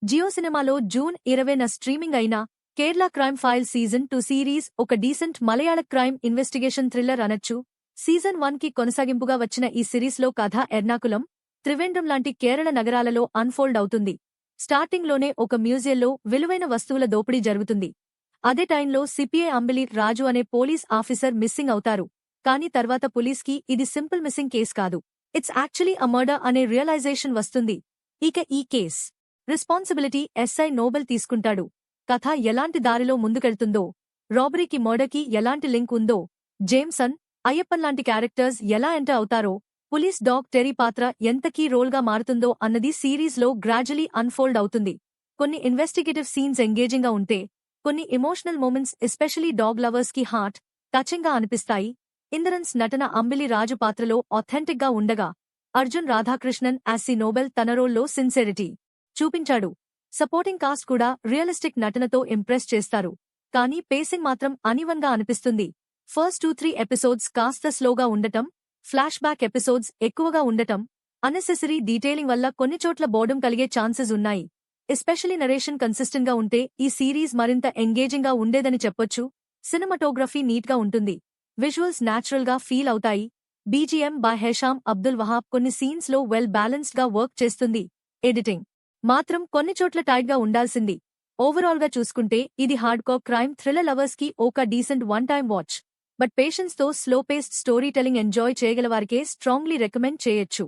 జియో సినిమాలో June 20న streaming అయిన Kerala crime file season 2 series ఒక డీసెంట్ మలయాళ క్రైమ్ ఇన్వెస్టిగేషన్ థ్రిల్లర్ అనొచ్చు. సీజన్ 1కి కొనసాగింపుగా వచ్చిన ఈ సిరీస్లో కథ ఎర్నాకులం, త్రివేంద్రం లాంటి కేరళ నగరాలలో అన్ఫోల్డ్ అవుతుంది. స్టార్టింగ్లోనే ఒక మ్యూజియంలో విలువైన వస్తువుల దోపిడీ జరుగుతుంది. అదే టైంలో సిపిఐ అంబిలి రాజు అనే పోలీస్ ఆఫీసర్ మిస్సింగ్ అవుతారు. కానీ తర్వాత పోలీస్కి ఇది సింపుల్ మిస్సింగ్ కేస్ కాదు, ఇట్స్ యాక్చువల్లీ అ మర్డర్ అనే రియలైజేషన్ వస్తుంది. ఇక ఈ కేస్ రెస్పాన్సిబిలిటీ ఎస్ఐ నోబెల్ తీసుకుంటాడు. కథ ఎలాంటి దారిలో ముందుకెళ్తుందో, రాబరీకి మర్డర్కి ఎలాంటి లింక్ ఉందో, జేమ్సన్, అయ్యప్పన్ లాంటి క్యారెక్టర్స్ ఎలా ఎంటర్ అవుతారో, పోలీస్ డాగ్ టెరీ పాత్ర ఎంత కీ రోల్గా మారుతుందో అన్నది సిరీస్లో గ్రాడ్యువలీ అన్ఫోల్డ్ అవుతుంది. కొన్ని ఇన్వెస్టిగేటివ్ సీన్స్ ఎంగేజింగ్గా ఉంటే, కొన్ని ఎమోషనల్ మూమెంట్స్ ఎస్పెషలీ డాగ్ లవర్స్కి హార్ట్ టచింగ్గా అనిపిస్తాయి. ఇంద్రన్స్ నటన అంబిలి రాజు పాత్రలో ఆథెంటిక్గా ఉండగా, Arjun Radhakrishnan as C Noble తన రోల్లో సిన్సియరిటీ చూపించాడు. సపోర్టింగ్ కాస్ట్ కూడా రియలిస్టిక్ నటనతో ఇంప్రెస్ చేస్తారు. కానీ పేసింగ్ మాత్రం అనీవన్గా అనిపిస్తుంది. ఫస్ట్ 2-3 ఎపిసోడ్స్ కాస్త స్లోగా ఉండటం, ఫ్లాష్ బ్యాక్ ఎపిసోడ్స్ ఎక్కువగా ఉండటం, అన్నెసెసరీ డీటెయిలింగ్ వల్ల కొన్ని చోట్ల బోర్డం కలిగే ఛాన్సెస్ ఉన్నాయి. ఎస్పెషలీ నరేషన్ కన్సిస్టెంట్గా ఉంటే ఈ సిరీస్ మరింత ఎంగేజింగ్గా ఉండేదని చెప్పొచ్చు. సినిమాటోగ్రఫీ నీట్గా ఉంటుంది, విజువల్స్ న్యాచురల్గా ఫీల్ అవుతాయి. BGM by Hesham Abdul Wahab కొన్ని సీన్స్లో వెల్ బ్యాలెన్స్డ్గా వర్క్ చేస్తుంది. ఎడిటింగ్ మాత్రం కొన్ని చోట్ల టైట్గా ఉండాల్సింది. ఓవరాల్గా చూసుకుంటే ఇది హార్డ్కోర్ క్రైమ్ థ్రిల్లర్ లవర్స్కి ఒక decent one time watch. But పేషెన్స్తో slow paced story telling enjoy చేయగలవారికే స్ట్రాంగ్లీ రికమెండ్ చేయొచ్చు.